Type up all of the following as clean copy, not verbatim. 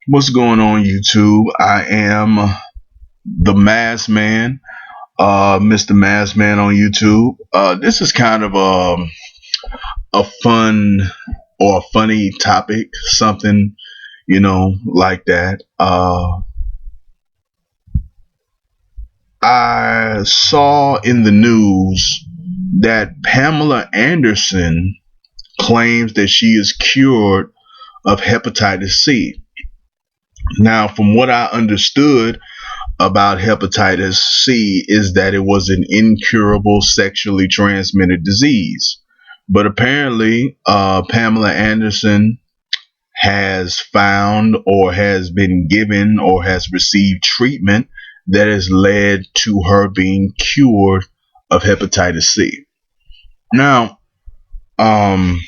What's going on, YouTube? I am the Mass Man, Mr. Mass Man on YouTube. This is kind of a fun or a funny topic, something like that. I saw in the news that Pamela Anderson claims that she is cured of hepatitis C. Now, from what I understood about hepatitis C is that it was an incurable sexually transmitted disease. But apparently, Pamela Anderson has found or has been given or has received treatment that has led to her being cured of hepatitis C. Now, um,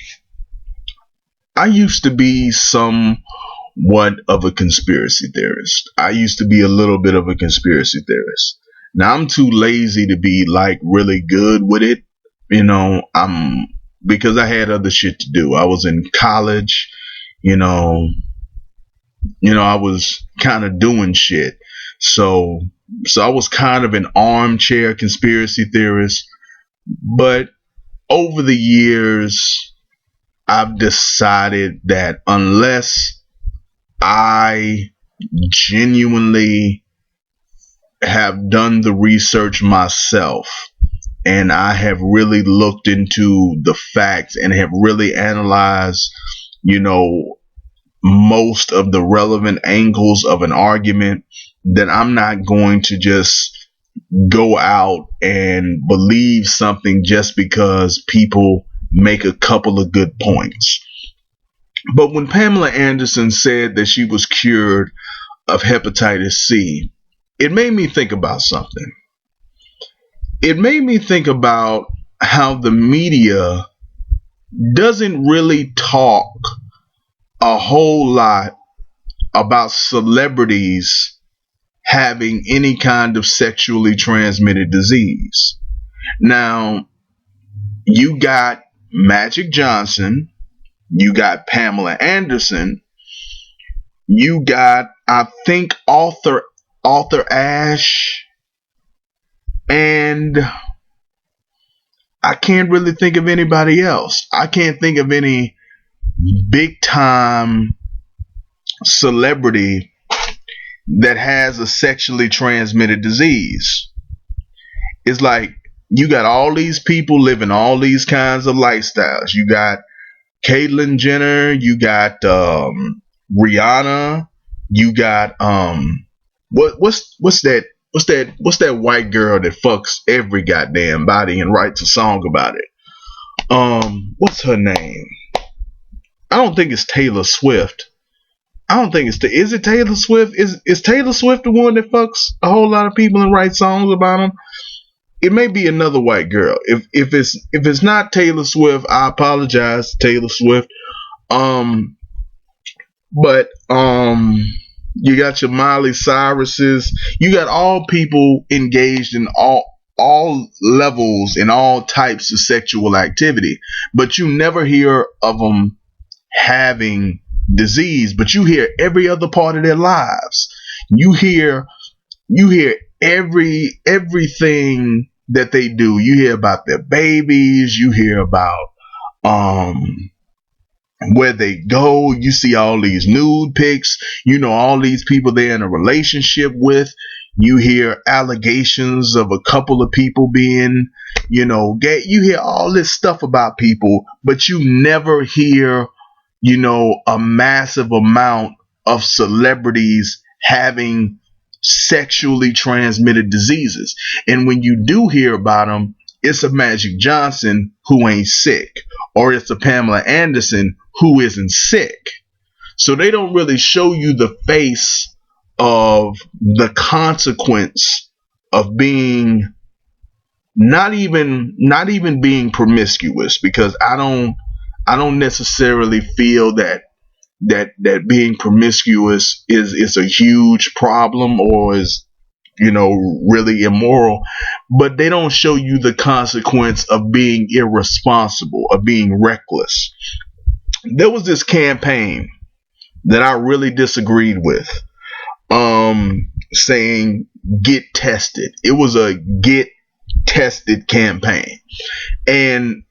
I used to be somewhat of a conspiracy theorist. I used to be a little bit of a conspiracy theorist. Now I'm too lazy to be like really good with it. I'm because I had other shit to do. I was in college, you know, I was kind of doing shit. So I was kind of an armchair conspiracy theorist, but over the years I've decided that unless I genuinely have done the research myself and I have really looked into the facts and have really analyzed, you know, most of the relevant angles of an argument, then I'm not going to just go out and believe something just because people make a couple of good points. But when Pamela Anderson said that she was cured of hepatitis C, it made me think about something. It made me think about how the media doesn't really talk a whole lot about celebrities having any kind of sexually transmitted disease. Now, you got Magic Johnson, you got Pamela Anderson, you got, I think, Arthur Ashe, and I can't really think of anybody else. I can't think of any big time celebrity that has a sexually transmitted disease. It's like you got all these people living all these kinds of lifestyles. You got Caitlyn Jenner, you got Rihanna, you got what's that white girl that fucks every goddamn body and writes a song about it? What's her name? I don't think it's Taylor Swift. I don't think is it Taylor Swift? Is Taylor Swift the one that fucks a whole lot of people and writes songs about them? It may be another white girl. If it's not Taylor Swift, I apologize, Taylor Swift. But you got your Miley Cyruses. You got all people engaged in all levels and all types of sexual activity, but you never hear of them having disease. But you hear every other part of their lives. You hear everything that they do. You hear about their babies. You hear about um where they go. You see all these nude pics. You know all these people they're in a relationship with. You hear allegations of a couple of people being, gay. You hear all this stuff about people, but you never hear, a massive amount of celebrities having sexually transmitted diseases. And when you do hear about them, it's a Magic Johnson who ain't sick, or it's a Pamela Anderson who isn't sick. So they don't really show you the face of the consequence of being not even being promiscuous, because I don't necessarily feel that being promiscuous is a huge problem or is really immoral, but they don't show you the consequence of being irresponsible, of being reckless. There was this campaign that I really disagreed with. Saying get tested. It was a get tested campaign. And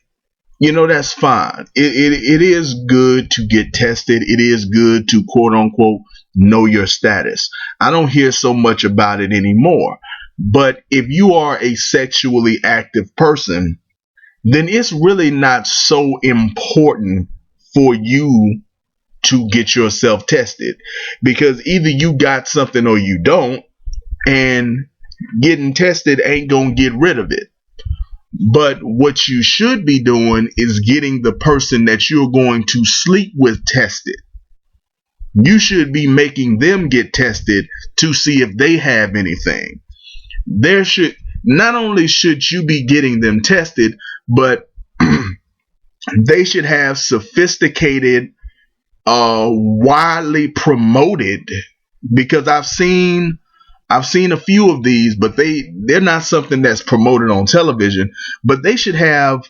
that's fine. It is good to get tested. It is good to quote unquote know your status. I don't hear so much about it anymore. But if you are a sexually active person, then it's really not so important for you to get yourself tested, because either you got something or you don't, and getting tested ain't gonna get rid of it. But what you should be doing is getting the person that you're going to sleep with tested. You should be making them get tested to see if they have anything. There should not only should you be getting them tested, but they should have sophisticated, widely promoted, because I've seen a few of these, but they're not something that's promoted on television. But they should have,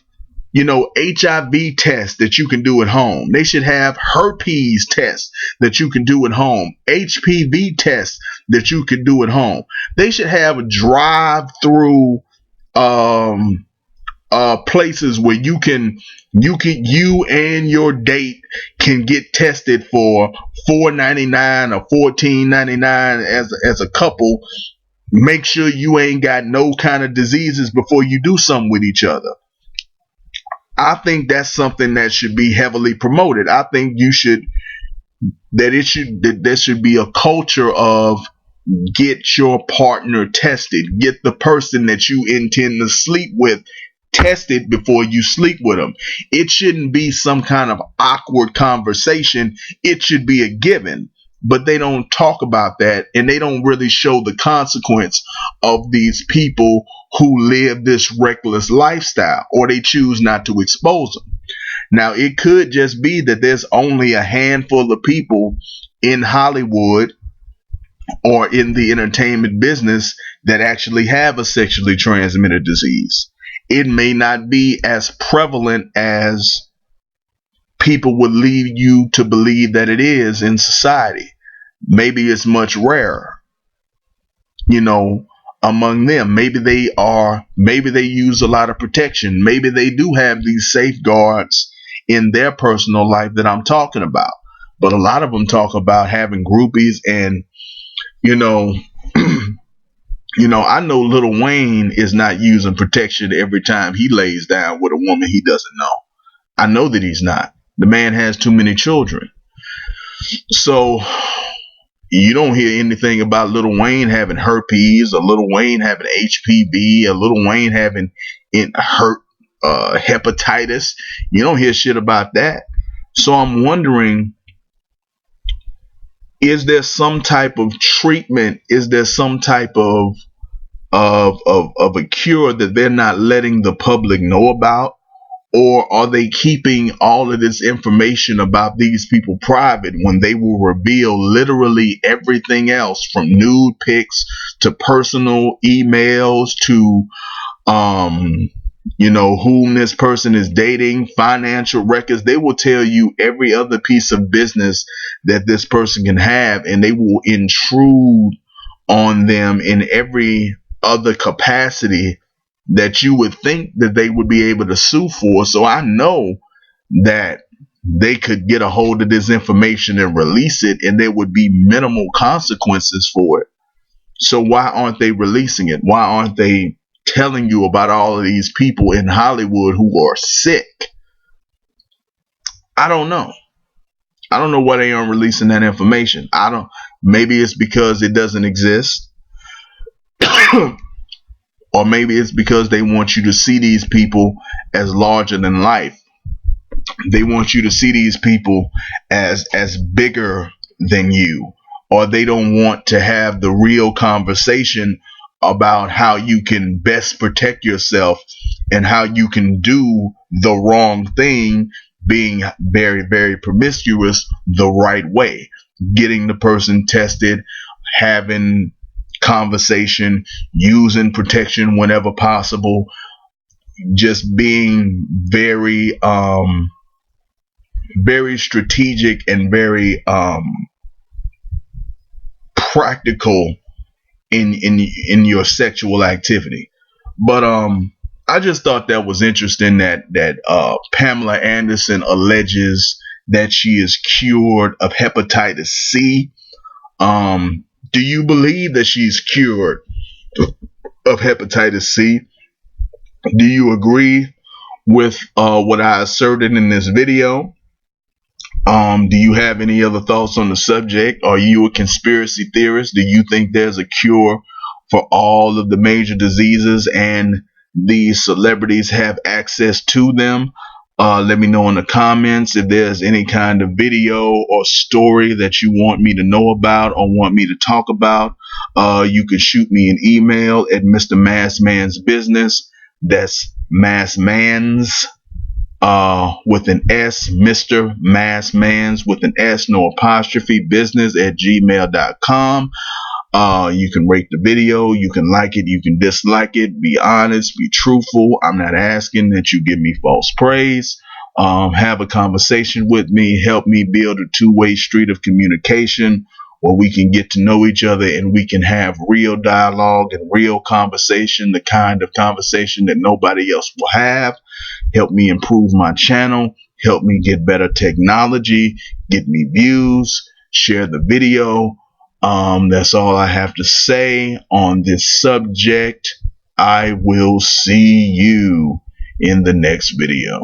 HIV tests that you can do at home. They should have herpes tests that you can do at home. HPV tests that you can do at home. They should have drive-through places where you and your date can get tested for $4.99 or $14.99 as a couple. Make sure you ain't got no kind of diseases before you do something with each other. I think that's something that should be heavily promoted. I think there should be a culture of get your partner tested. Get the person that you intend to sleep with tested before you sleep with them. It shouldn't be some kind of awkward conversation. It should be a given. But they don't talk about that, and they don't really show the consequence of these people who live this reckless lifestyle, or they choose not to expose them. Now, it could just be that there's only a handful of people in Hollywood or in the entertainment business that actually have a sexually transmitted disease. It may not be as prevalent as people would lead you to believe that it is in society. Maybe it's much rarer, among them. Maybe they use a lot of protection. Maybe they do have these safeguards in their personal life that I'm talking about. But a lot of them talk about having groupies, and I know Lil Wayne is not using protection every time he lays down with a woman he doesn't know. I know that he's not. The man has too many children. So you don't hear anything about Lil Wayne having herpes, or Lil Wayne having HPV, or Lil Wayne having hepatitis. You don't hear shit about that. So I'm wondering, is there some type of treatment? Is there some type of a cure that they're not letting the public know about? Or are they keeping all of this information about these people private when they will reveal literally everything else, from nude pics to personal emails to whom this person is dating, financial records? They will tell you every other piece of business that this person can have, and they will intrude on them in every other capacity that you would think that they would be able to sue for. So I know that they could get a hold of this information and release it, and there would be minimal consequences for it. So why aren't they releasing it? Why aren't they telling you about all of these people in Hollywood who are sick? I don't know. I don't know why they aren't releasing that information. Maybe it's because it doesn't exist. Or maybe it's because they want you to see these people as larger than life. They want you to see these people as bigger than you. Or they don't want to have the real conversation about how you can best protect yourself and how you can do the wrong thing, being very, very promiscuous, the right way. Getting the person tested, having conversation, using protection whenever possible, just being very very strategic and very practical in your sexual activity. But I just thought that was interesting that Pamela Anderson alleges that she is cured of hepatitis C. Do you believe that she's cured of hepatitis C? Do you agree with what I asserted in this video? Do you have any other thoughts on the subject? Are you a conspiracy theorist? Do you think there's a cure for all of the major diseases and these celebrities have access to them? Let me know in the comments if there's any kind of video or story that you want me to know about or want me to talk about. You can shoot me an email at Mr. Massman's Business. That's Massman's with an S, Mr. Massmans with an S, no apostrophe, business at gmail.com. You can rate the video, you can like it, you can dislike it, be honest, be truthful. I'm not asking that you give me false praise. Have a conversation with me, help me build a two-way street of communication where we can get to know each other and we can have real dialogue and real conversation, the kind of conversation that nobody else will have. Help me improve my channel, help me get better technology, get me views, share the video. That's all I have to say on this subject. I will see you in the next video.